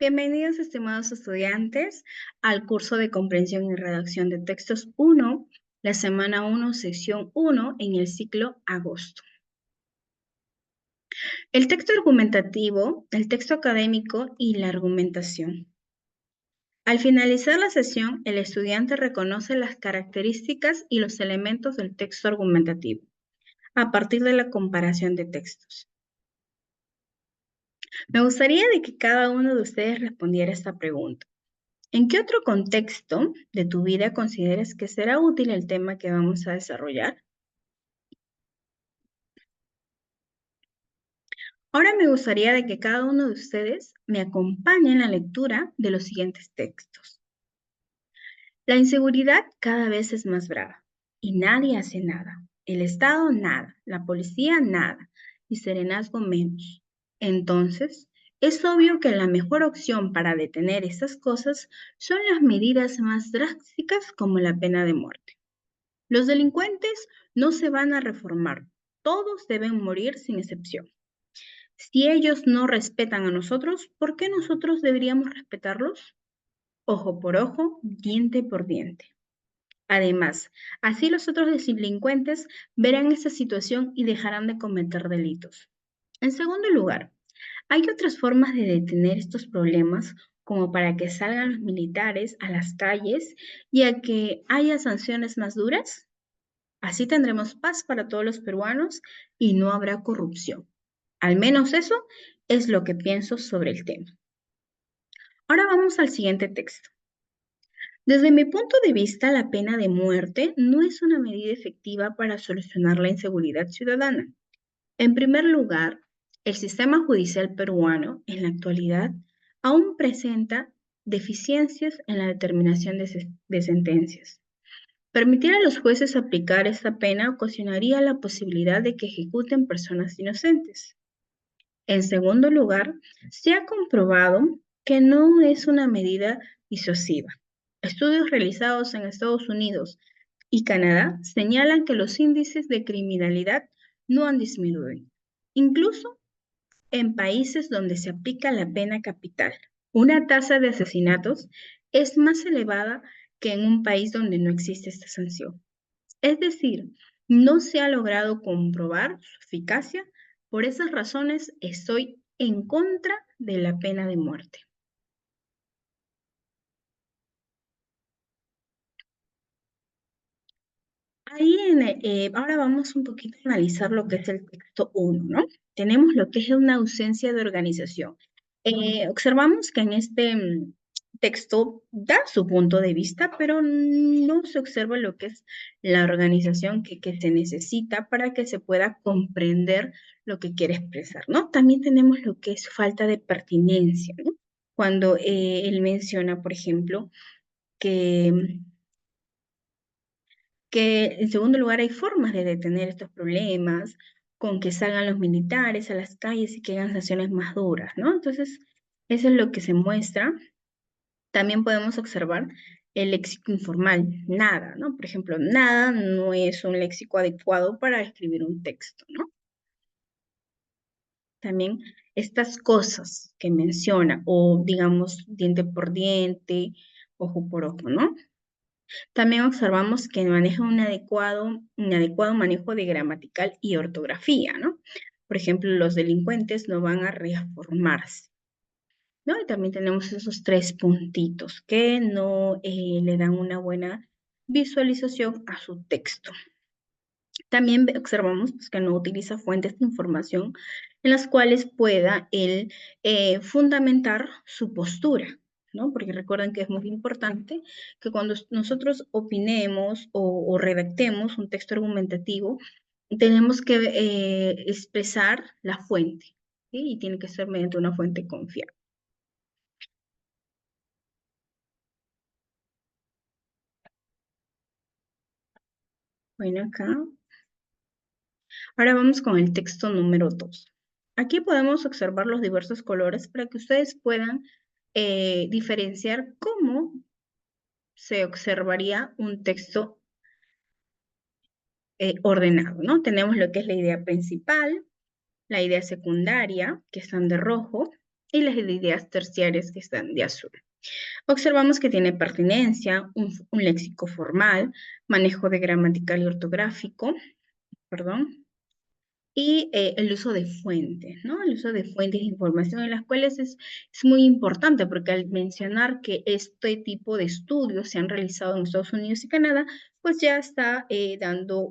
Bienvenidos, estimados estudiantes, al curso de comprensión y redacción de textos 1, la semana 1, sección 1, en el ciclo agosto. El texto argumentativo, el texto académico y la argumentación. Al finalizar la sesión, el estudiante reconoce las características y los elementos del texto argumentativo a partir de la comparación de textos. Me gustaría de que cada uno de ustedes respondiera esta pregunta. ¿En qué otro contexto de tu vida consideras que será útil el tema que vamos a desarrollar? Ahora me gustaría de que cada uno de ustedes me acompañe en la lectura de los siguientes textos. La inseguridad cada vez es más brava y nadie hace nada. El Estado nada, la policía nada y Serenazgo menos. Entonces, es obvio que la mejor opción para detener estas cosas son las medidas más drásticas como la pena de muerte. Los delincuentes no se van a reformar, todos deben morir sin excepción. Si ellos no respetan a nosotros, ¿por qué nosotros deberíamos respetarlos? Ojo por ojo, diente por diente. Además, así los otros delincuentes verán esta situación y dejarán de cometer delitos. En segundo lugar, hay otras formas de detener estos problemas como para que salgan los militares a las calles y a que haya sanciones más duras. Así tendremos paz para todos los peruanos y no habrá corrupción. Al menos eso es lo que pienso sobre el tema. Ahora vamos al siguiente texto. Desde mi punto de vista, la pena de muerte no es una medida efectiva para solucionar la inseguridad ciudadana. En primer lugar, el sistema judicial peruano en la actualidad aún presenta deficiencias en la determinación de sentencias. Permitir a los jueces aplicar esta pena ocasionaría la posibilidad de que ejecuten personas inocentes. En segundo lugar, se ha comprobado que no es una medida disuasiva. Estudios realizados en Estados Unidos y Canadá señalan que los índices de criminalidad no han disminuido, incluso en países donde se aplica la pena capital. Una tasa de asesinatos es más elevada que en un país donde no existe esta sanción. Es decir, no se ha logrado comprobar su eficacia. Por esas razones estoy en contra de la pena de muerte. Ahora vamos un poquito a analizar lo que es el texto 1, ¿no? Tenemos lo que es una ausencia de organización. Observamos que en este texto da su punto de vista, pero no se observa lo que es la organización que se necesita para que se pueda comprender lo que quiere expresar, ¿no? También tenemos lo que es falta de pertinencia, ¿no? Cuando él menciona, por ejemplo, que en segundo lugar hay formas de detener estos problemas, con que salgan los militares a las calles y que hagan sanciones más duras, ¿no? Entonces, eso es lo que se muestra. También podemos observar el léxico informal, nada, ¿no? Por ejemplo, nada no es un léxico adecuado para escribir un texto, ¿no? También estas cosas que menciona, o digamos, diente por diente, ojo por ojo, ¿no? También observamos que maneja un adecuado manejo de gramatical y ortografía, ¿no? Por ejemplo, los delincuentes no van a reformarse, ¿no? Y también tenemos esos tres puntitos que no le dan una buena visualización a su texto. También observamos pues, que no utiliza fuentes de información en las cuales pueda él fundamentar su postura, ¿no? Porque recuerden que es muy importante que cuando nosotros opinemos o redactemos un texto argumentativo, tenemos que expresar la fuente, ¿sí? Y tiene que ser mediante una fuente confiable. Bueno, acá. Ahora vamos con el texto número 2. Aquí podemos observar los diversos colores para que ustedes puedan diferenciar cómo se observaría un texto ordenado, ¿no? Tenemos lo que es la idea principal, la idea secundaria, que están de rojo, y las de ideas terciarias que están de azul. Observamos que tiene pertinencia, un léxico formal, manejo de gramatical y ortográfico, perdón, y el uso de fuentes, ¿no? El uso de fuentes de información en las cuales es muy importante porque al mencionar que este tipo de estudios se han realizado en Estados Unidos y Canadá, pues ya está dando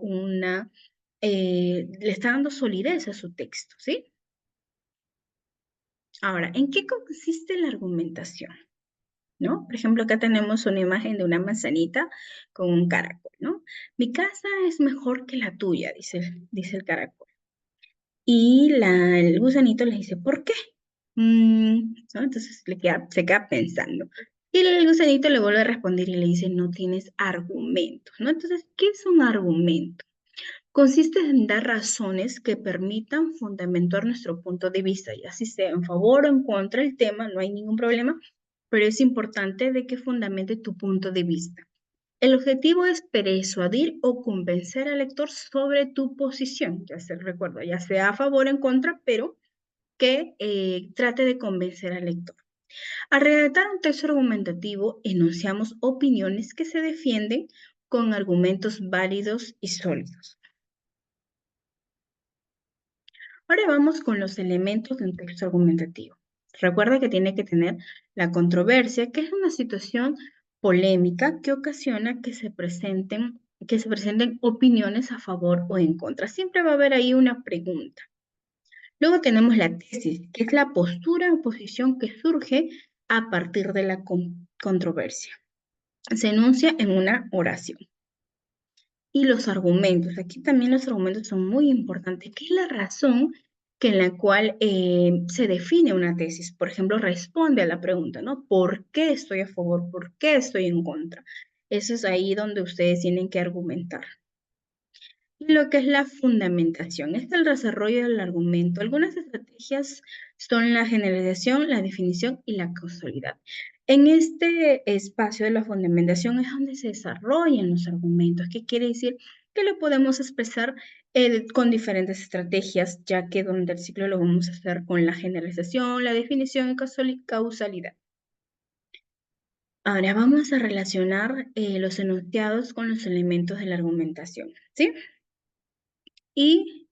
le está dando solidez a su texto, ¿sí? Ahora, ¿en qué consiste la argumentación? ¿No? Por ejemplo, acá tenemos una imagen de una manzanita con un caracol, ¿no? Mi casa es mejor que la tuya, dice el caracol. Y el gusanito le dice, ¿por qué? ¿No? Entonces se queda pensando. Y el gusanito le vuelve a responder y le dice, no tienes argumentos, ¿no? Entonces, ¿qué es un argumento? Consiste en dar razones que permitan fundamentar nuestro punto de vista, ya si sea en favor o en contra del tema, no hay ningún problema, pero es importante de que fundamente tu punto de vista. El objetivo es persuadir o convencer al lector sobre tu posición, recuerda, ya sea a favor o en contra, pero que trate de convencer al lector. Al redactar un texto argumentativo, enunciamos opiniones que se defienden con argumentos válidos y sólidos. Ahora vamos con los elementos de un texto argumentativo. Recuerda que tiene que tener la controversia, que es una situación polémica que ocasiona que se presenten opiniones a favor o en contra. Siempre va a haber ahí una pregunta. Luego tenemos la tesis, que es la postura o posición que surge a partir de la controversia. Se enuncia en una oración. Y los argumentos, aquí también los argumentos son muy importantes, que es la razón en la cual se define una tesis. Por ejemplo, responde a la pregunta, ¿no? ¿Por qué estoy a favor? ¿Por qué estoy en contra? Eso es ahí donde ustedes tienen que argumentar. Y lo que es la fundamentación, es el desarrollo del argumento. Algunas estrategias son la generalización, la definición y la causalidad. En este espacio de la fundamentación es donde se desarrollan los argumentos. ¿Qué quiere decir? Que lo podemos expresar con diferentes estrategias, ya que durante el ciclo lo vamos a hacer con la generalización, la definición y causalidad. Ahora vamos a relacionar los enunciados con los elementos de la argumentación, ¿sí? Y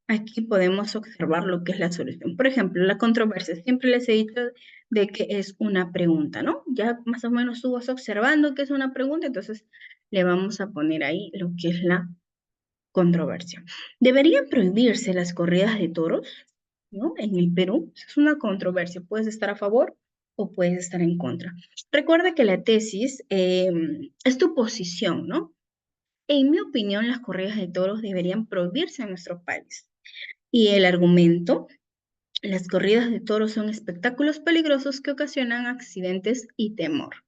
aquí podemos observar lo que es la solución. Por ejemplo, la controversia. Siempre les he dicho de que es una pregunta, ¿no? Ya más o menos tú vas observando que es una pregunta, entonces le vamos a poner ahí lo que es la controversia. ¿Deberían prohibirse las corridas de toros, ¿no? En el Perú. Es una controversia. Puedes estar a favor o puedes estar en contra. Recuerda que la tesis es tu posición, ¿no? En mi opinión, las corridas de toros deberían prohibirse en nuestro país. Y el argumento, las corridas de toros son espectáculos peligrosos que ocasionan accidentes y temor.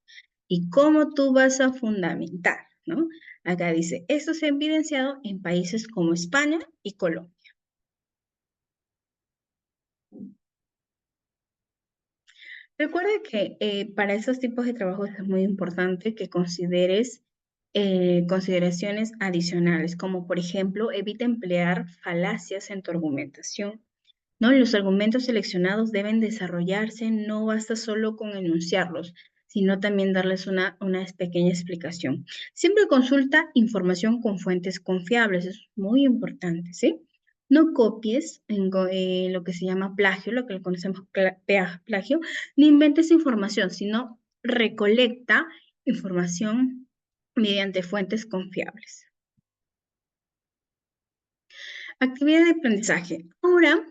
¿Y cómo tú vas a fundamentar? ¿No? Acá dice, esto se ha evidenciado en países como España y Colombia. Recuerda que para esos tipos de trabajos es muy importante que consideres consideraciones adicionales, como por ejemplo, evita emplear falacias en tu argumentación. ¿No? Los argumentos seleccionados deben desarrollarse, no basta solo con enunciarlos, sino también darles una pequeña explicación. Siempre consulta información con fuentes confiables, es muy importante, ¿sí? No copies lo que se llama plagio, lo que le conocemos plagio, ni inventes información, sino recolecta información mediante fuentes confiables. Actividad de aprendizaje. Ahora,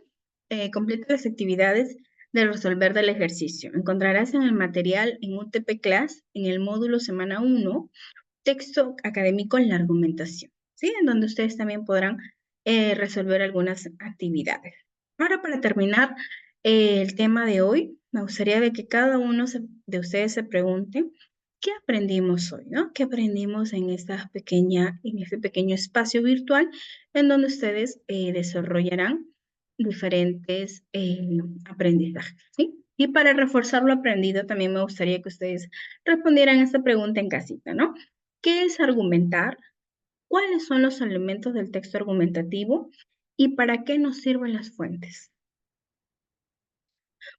completa las actividades de resolver del ejercicio. Encontrarás en el material en UTP Class, en el módulo semana 1, texto académico en la argumentación, ¿sí? En donde ustedes también podrán resolver algunas actividades. Ahora, para terminar el tema de hoy, me gustaría de que cada uno de ustedes se pregunte, ¿qué aprendimos hoy, no? ¿Qué aprendimos en este pequeño espacio virtual en donde ustedes desarrollarán diferentes aprendizajes, ¿sí? Y para reforzar lo aprendido, también me gustaría que ustedes respondieran a esta pregunta en casita, ¿no? ¿Qué es argumentar? ¿Cuáles son los elementos del texto argumentativo? ¿Y para qué nos sirven las fuentes?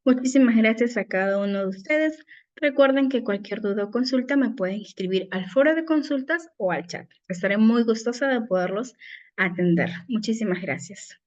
Muchísimas gracias a cada uno de ustedes. Recuerden que cualquier duda o consulta me pueden escribir al foro de consultas o al chat. Estaré muy gustosa de poderlos atender. Muchísimas gracias.